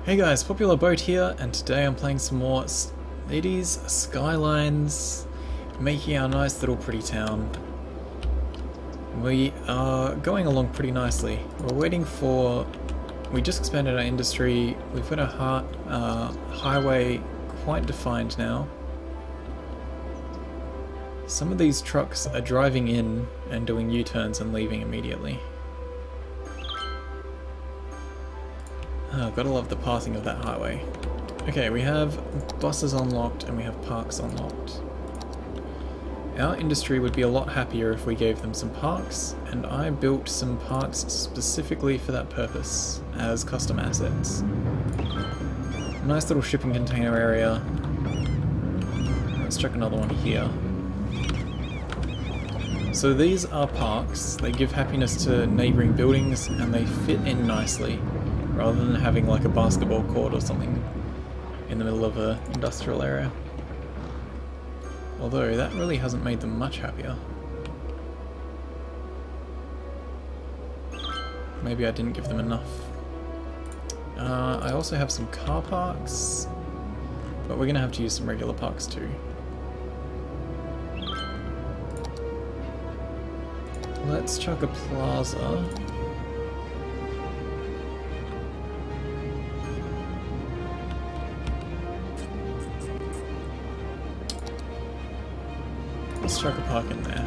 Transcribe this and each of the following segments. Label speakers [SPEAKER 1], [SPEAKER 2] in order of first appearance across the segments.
[SPEAKER 1] Hey guys, Popular Boat here, and today I'm playing some more cities, Skylines, making our nice little pretty town. We are going along pretty nicely. We're waiting for... we just expanded our industry, we've got a highway quite defined now. Some of these trucks are driving in and doing U-turns and leaving immediately. Oh, gotta love the passing of that highway. Okay, we have buses unlocked and we have parks unlocked. Our industry would be a lot happier if we gave them some parks, and I built some parks specifically for that purpose, as custom assets. Nice little shipping container area. Let's check another one here. So these are parks, they give happiness to neighbouring buildings and they fit in nicely, rather than having like a basketball court or something in the middle of an industrial area. Although that really hasn't made them much happier. Maybe I didn't give them enough. I also have some car parks, but we're gonna have to use some regular parks too. Let's chuck a plaza. Let's chuck a park in there.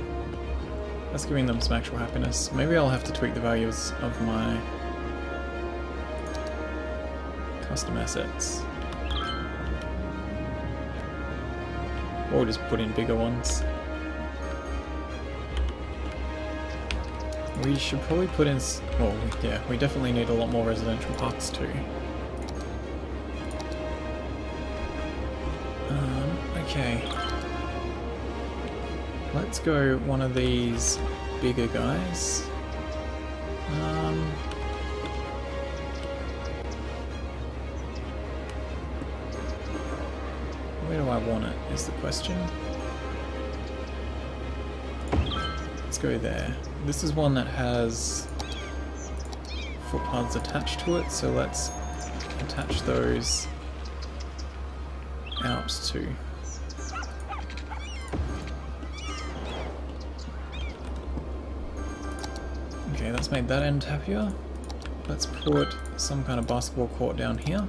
[SPEAKER 1] That's giving them some actual happiness. Maybe I'll have to tweak the values of my custom assets. Or just put in bigger ones. We should probably put in... well, yeah, we definitely need a lot more residential parks too. Okay. Let's go one of these bigger guys. Where do I want it, is the question. Let's go there. This is one that has footpaths attached to it, so let's attach those out too. Okay, that's made that end happier. Let's put some kind of basketball court down here.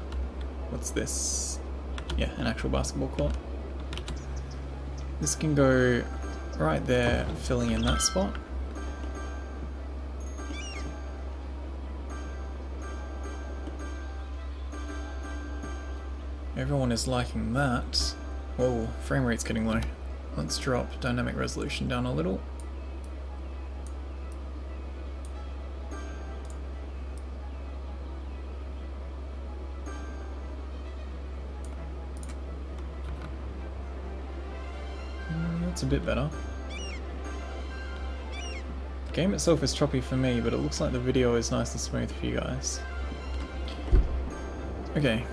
[SPEAKER 1] What's this? Yeah, an actual basketball court. This can go right there, filling in that spot. Everyone is liking that. Whoa, frame rate's getting low. Let's drop dynamic resolution down a little. That's a bit better. The game itself is choppy for me, but it looks like the video is nice and smooth for you guys. Okay.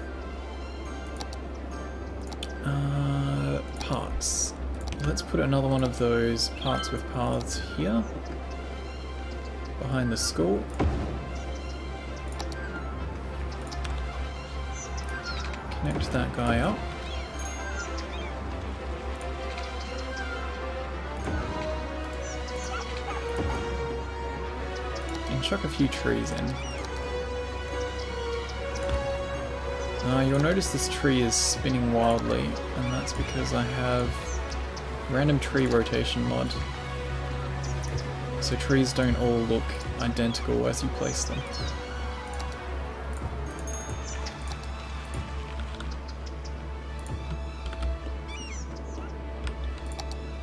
[SPEAKER 1] Parks. Let's put another one of those parks with paths here, behind the school. Connect that guy up. And chuck a few trees in. You'll notice this tree is spinning wildly, and that's because I have random tree rotation mod. So trees don't all look identical as you place them.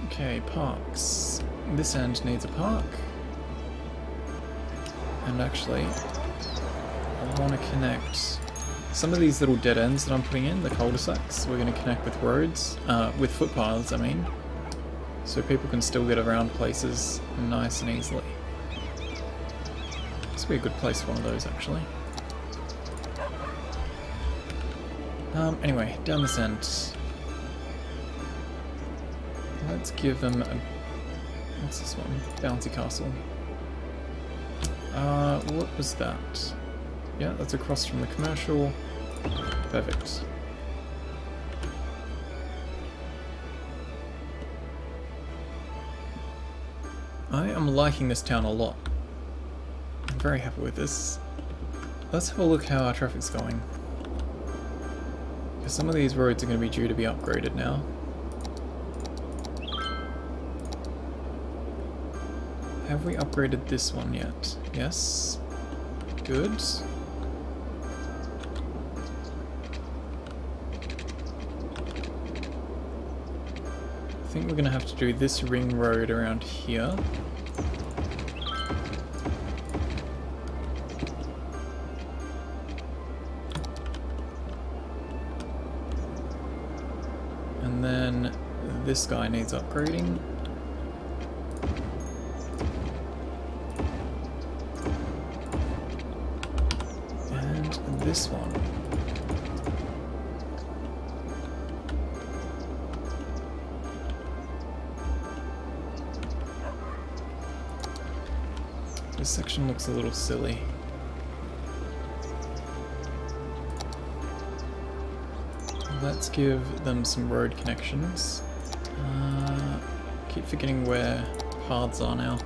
[SPEAKER 1] Okay, parks. This end needs a park. And actually, I want to connect some of these little dead ends that I'm putting in, the cul-de-sacs, we're going to connect with roads, with footpaths I mean, so people can still get around places nice and easily. This would be a good place for one of those actually. Anyway, down this end. Let's give them a... what's this one? Bouncy castle. What was that? Yeah, that's across from the commercial. Perfect. I am liking this town a lot. I'm very happy with this. Let's have a look how our traffic's going. Because some of these roads are going to be due to be upgraded now. Have we upgraded this one yet? Yes. Good. I think we're going to have to do this ring road around here. And then this guy needs upgrading. And this one. This section looks a little silly. Let's give them some road connections. Keep forgetting where paths are now.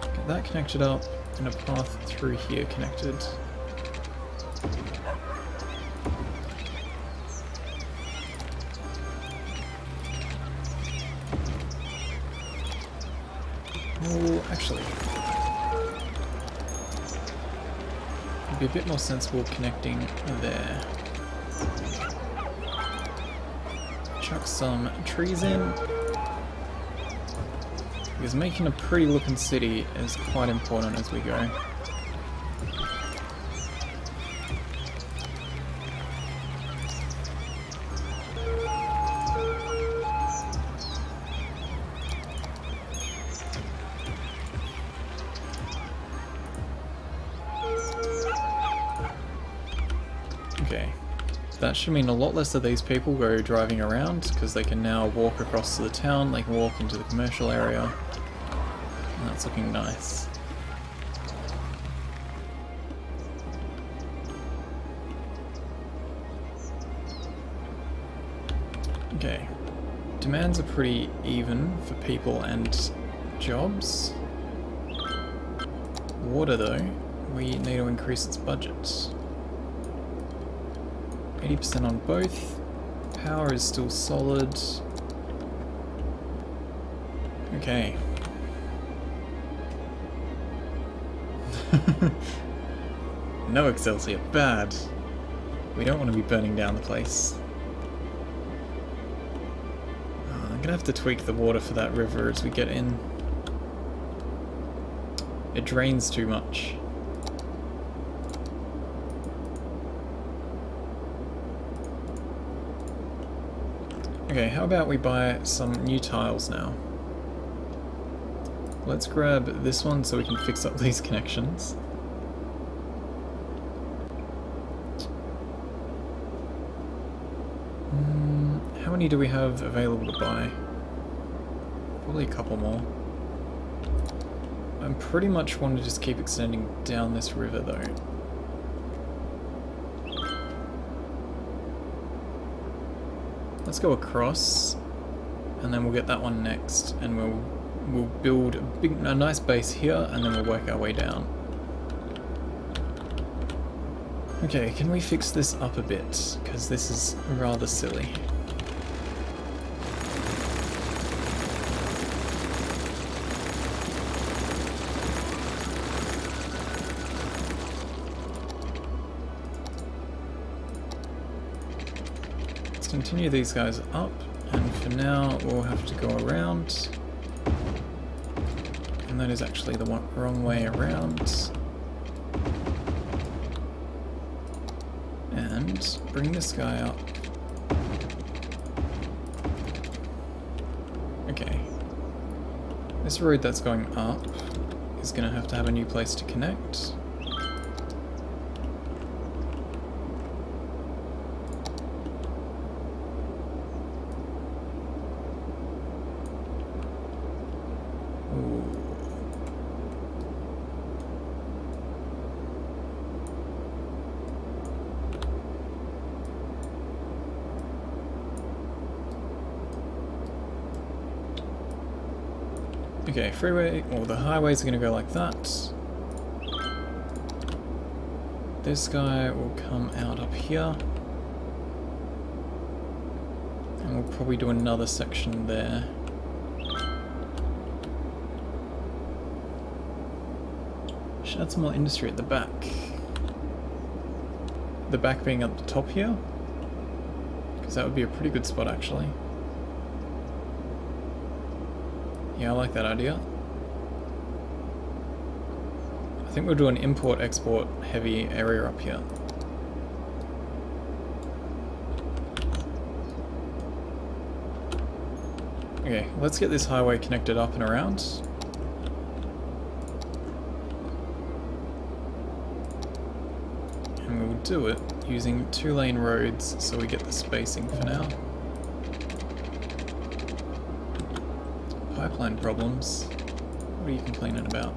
[SPEAKER 1] Get that connected up, and a path through here connected. Oh, actually, it'd be a bit more sensible connecting there. Chuck some trees in, because making a pretty looking city is quite important as we go. Okay, that should mean a lot less of these people go driving around, because they can now walk across to the town, they can walk into the commercial area, and that's looking nice. Okay, demands are pretty even for people and jobs. Water though, we need to increase its budget. 80% on both. Power is still solid. Okay. No Excelsior, bad. We don't want to be burning down the place. I'm gonna have to tweak the water for that river as we get in. It drains too much. Okay, how about we buy some new tiles now? Let's grab this one so we can fix up these connections. How many do we have available to buy? Probably a couple more. I pretty much want to just keep extending down this river though. Let's go across, and then we'll get that one next, and we'll build a nice base here, and then we'll work our way down. Okay, can we fix this up a bit? Because this is rather silly. Continue these guys up, and for now we'll have to go around, and that is actually the wrong way around, and bring this guy up. Okay, this road that's going up is going to have a new place to connect. Okay, freeway, or the highways are going to go like that. This guy will come out up here. And we'll probably do another section there. Should add some more industry at the back. The back being at the top here. Because that would be a pretty good spot actually. Yeah, I like that idea. I think we'll do an import-export heavy area up here. Okay, let's get this highway connected up and around. And we'll do it using 2-lane roads so we get the spacing for now. Pipeline problems. What are you complaining about?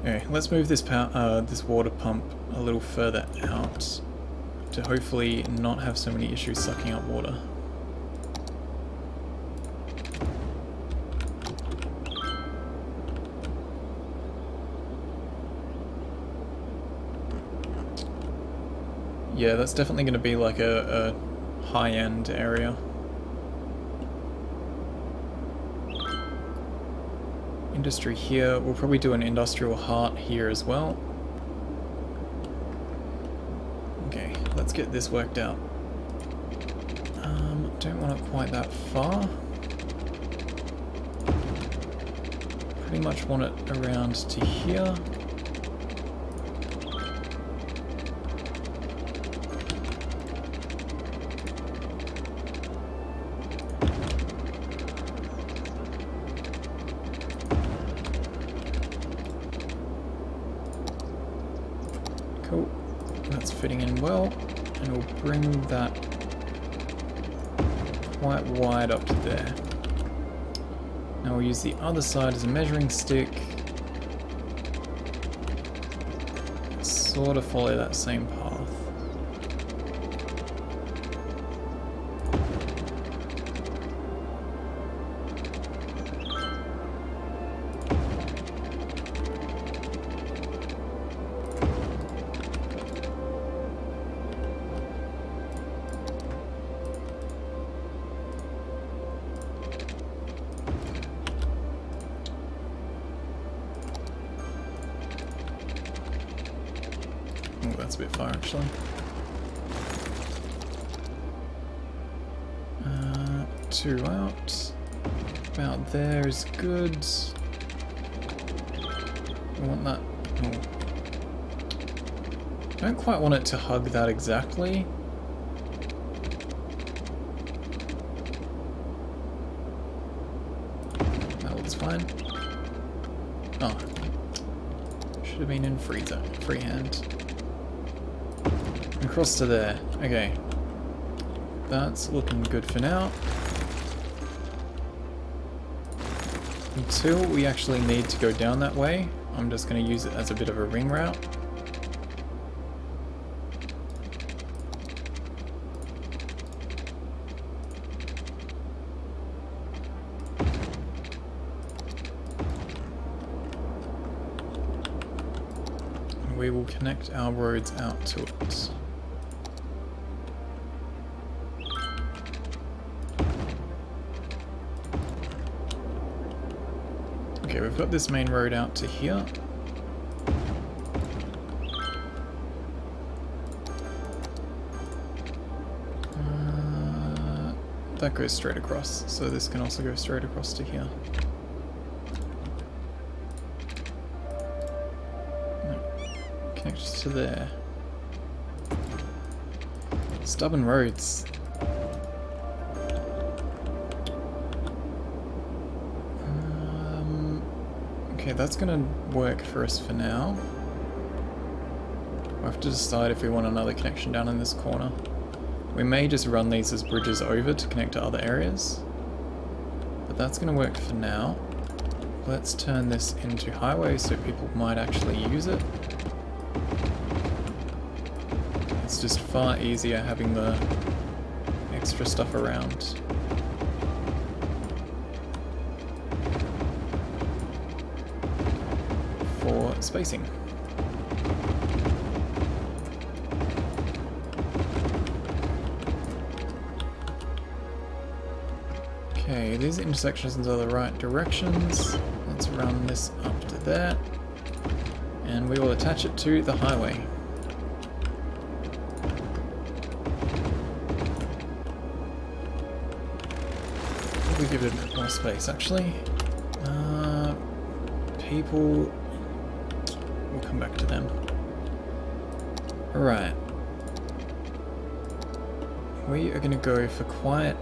[SPEAKER 1] Okay, let's move this this water pump a little further out to hopefully not have so many issues sucking up water. Yeah, that's definitely going to be like a high-end area. Industry here. We'll probably do an industrial heart here as well. Okay, let's get this worked out. Don't want it quite that far. Pretty much want it around to here. Cool, that's fitting in well, and we'll bring that quite wide up to there. Now we'll use the other side as a measuring stick, sort of follow that same path. Oh, that's a bit far actually. Two out. About there is good. I want that. Oh. Don't quite want it to hug that exactly. That looks fine. Oh. Should have been in freehand. Across to there. Okay. That's looking good for now. Until we actually need to go down that way, I'm just going to use it as a bit of a ring route. And we will connect our roads out to it. Okay, we've got this main road out to here. That goes straight across, so this can also go straight across to here. No, connects to there. Stubborn roads. Okay, that's gonna work for us for now. We'll have to decide if we want another connection down in this corner. We may just run these as bridges over to connect to other areas. But that's gonna work for now. Let's turn this into highway so people might actually use it. It's just far easier having the extra stuff around. for spacing. Okay, these intersections are the right directions. Let's run this up to there. And we will attach it to the highway. We'll give it a bit more space actually. People, we'll come back to them. Alright. We are going to go for quite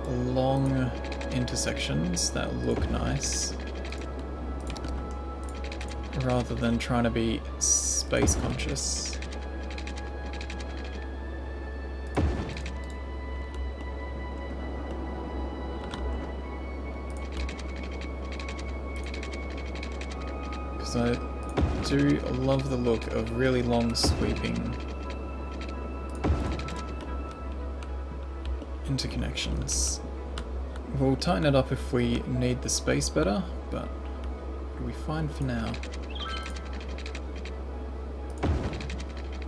[SPEAKER 1] long intersections that look nice, rather than trying to be space conscious. Because I do love the look of really long sweeping interconnections. We'll tighten it up if we need the space better, but we'll be fine for now.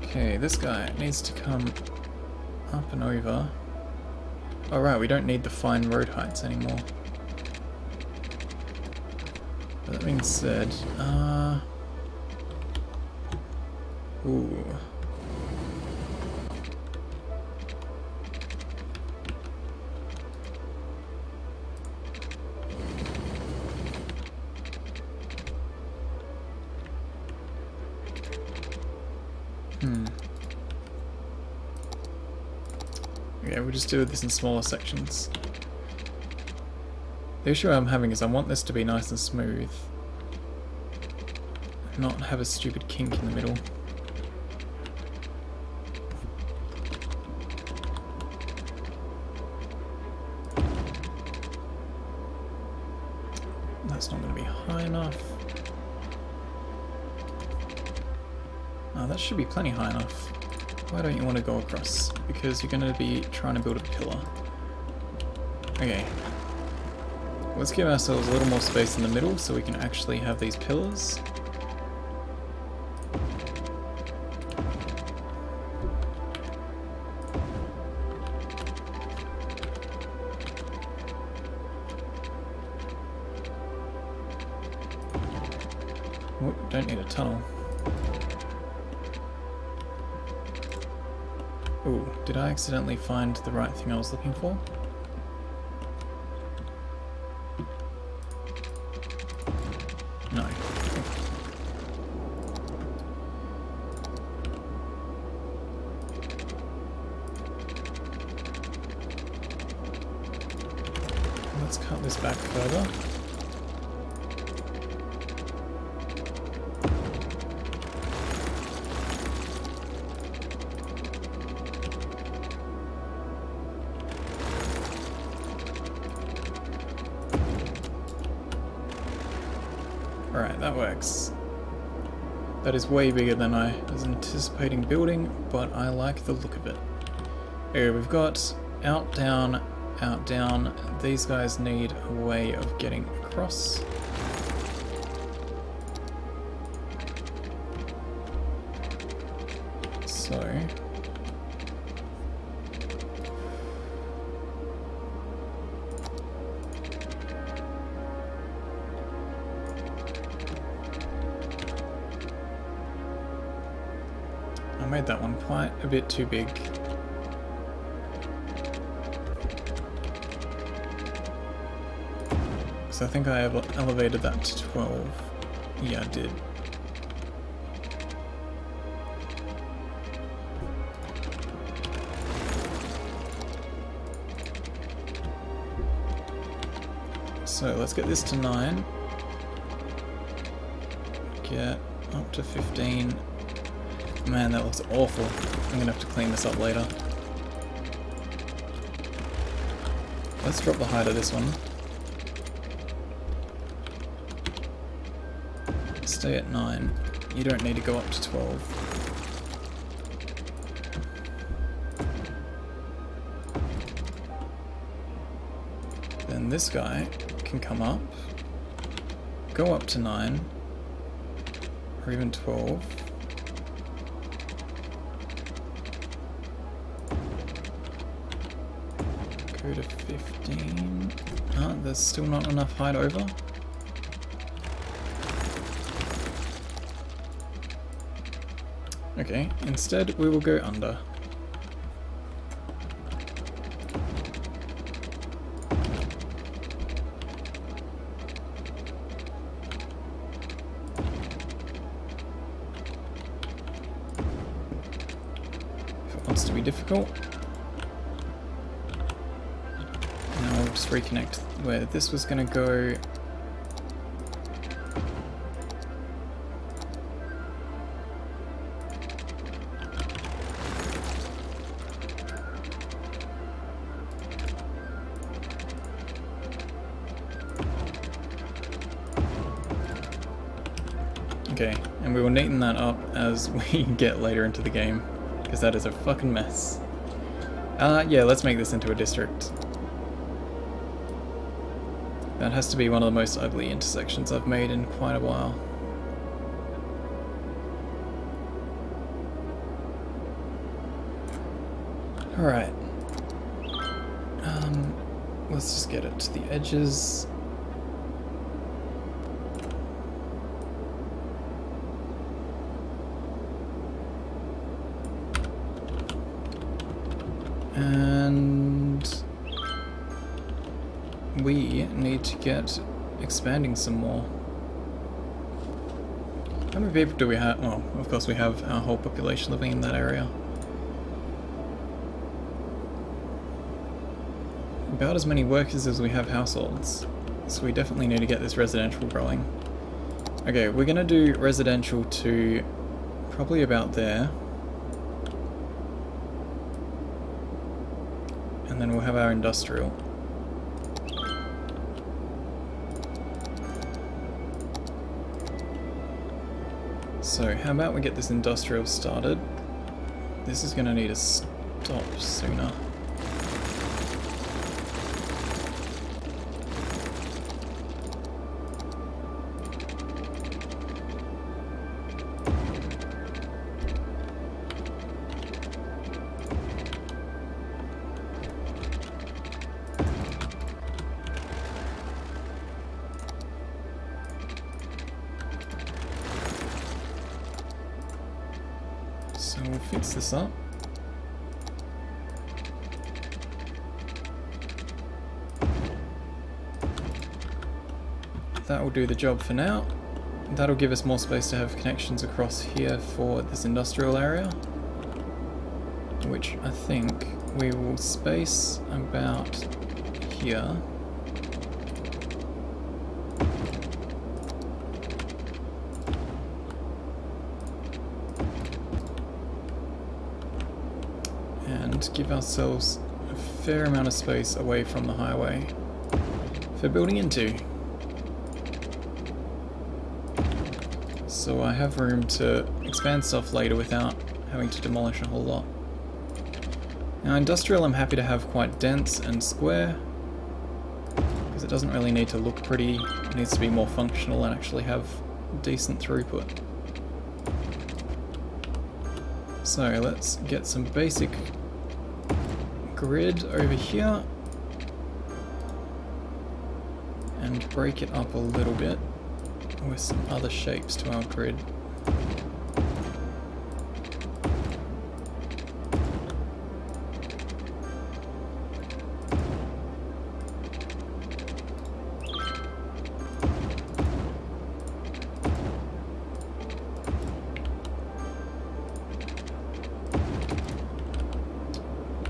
[SPEAKER 1] Okay, this guy needs to come up and over. Oh right, we don't need the fine road heights anymore. But that being said, ooh. Yeah, we'll just do this in smaller sections. The issue I'm having is I want this to be nice and smooth, not have a stupid kink in the middle. That's not going to be high enough. Oh, that should be plenty high enough. Why don't you want to go across? Because you're going to be trying to build a pillar. Okay. Let's give ourselves a little more space in the middle so we can actually have these pillars. Oh, don't need a tunnel. Ooh, did I accidentally find the right thing I was looking for? No. Let's cut this back further. Alright, that works. That is way bigger than I was anticipating building, but I like the look of it. Here we've got out, down, out, down. These guys need a way of getting across. So... I made that one quite a bit too big. So I think I elevated that to 12. Yeah, I did. So let's get this to 9. Get up to 15. Man, that looks awful. I'm gonna have to clean this up later. Let's drop the height of this one. Stay at 9. You don't need to go up to 12. Then this guy can come up. go up to 9, or even 12. Go to 15. Ah, there's still not enough height over. Okay, instead we will go under. If it wants to be difficult. Now we'll just reconnect where this was going to go. Okay, and we will neaten that up as we get later into the game, because that is a fucking mess. Yeah, let's make this into a district. That has to be one of the most ugly intersections I've made in quite a while. Alright. Let's just get it to the edges. And we need to get expanding some more. How many people do we have? Well, of course we have our whole population living in that area. About as many workers as we have households. So we definitely need to get this residential growing. Okay, we're gonna do residential to probably about there. And then we'll have our industrial. So how about we get this industrial started? This is going to need to stop sooner. So we'll fix this up. That will do the job for now. That'll give us more space to have connections across here for this industrial area, which I think we will space about here. And give ourselves a fair amount of space away from the highway for building into. So I have room to expand stuff later without having to demolish a whole lot. Now industrial I'm happy to have quite dense and square, because it doesn't really need to look pretty, it needs to be more functional and actually have decent throughput. So let's get some basic grid over here and break it up a little bit with some other shapes to our grid.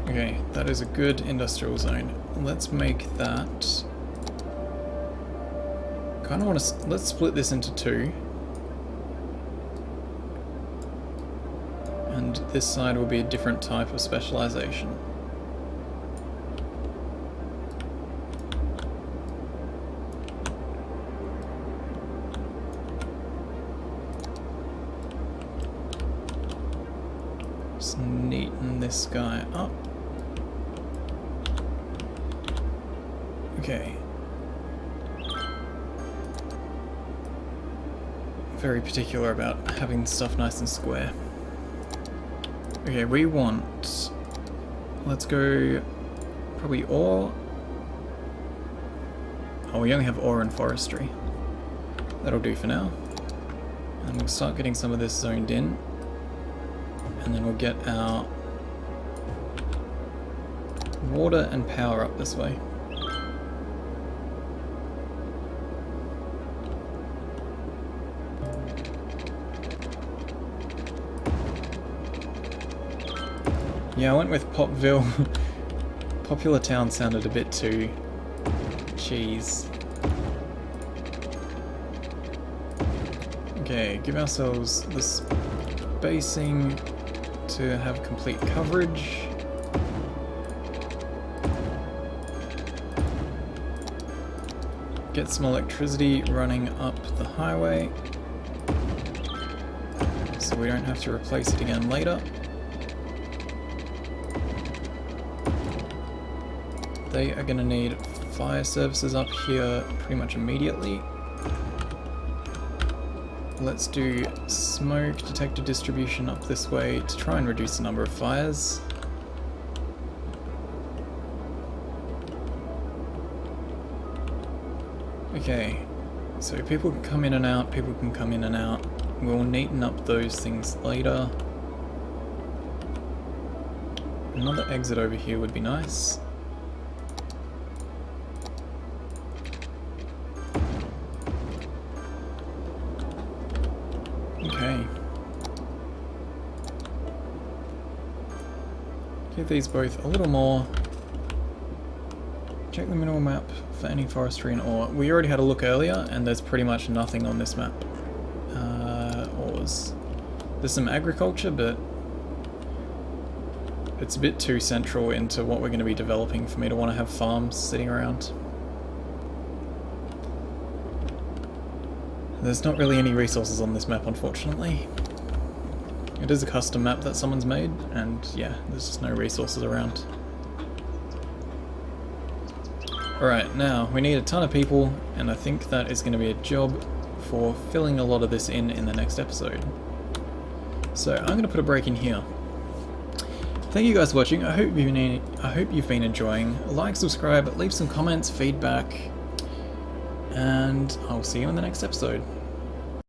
[SPEAKER 1] Okay, that is a good industrial zone. Let's make that. Kind of want to. Let's split this into two. And this side will be a different type of specialization. Just neaten this guy up. very particular about having stuff nice and square. Okay, we want... Let's go... probably ore. Oh, we only have ore and forestry. That'll do for now. And we'll start getting some of this zoned in. And then we'll get our water and power up this way. Yeah, I went with Popville. Popular Town sounded a bit too cheese. Okay, give ourselves the spacing to have complete coverage. Get some electricity running up the highway so we don't have to replace it again later. They are going to need fire services up here pretty much immediately. Let's do smoke detector distribution up this way to try and reduce the number of fires. Okay, so people can come in and out, people can come in and out. We'll neaten up those things later. Another exit over here would be nice. Okay. Give these both a little more. Check the mineral map for any forestry and ore. We already had a look earlier and there's pretty much nothing on this map. Ores. There's some agriculture, but it's a bit too central into what we're going to be developing for me to want to have farms sitting around. There's not really any resources on this map, unfortunately. It is a custom map that someone's made, and yeah, there's just no resources around. Alright, now, we need a ton of people, and I think that is going to be a job for filling a lot of this in the next episode. So, I'm going to put a break in here. Thank you guys for watching. I hope you've been enjoying. Like, subscribe, leave some comments, feedback, and I'll see you in the next episode.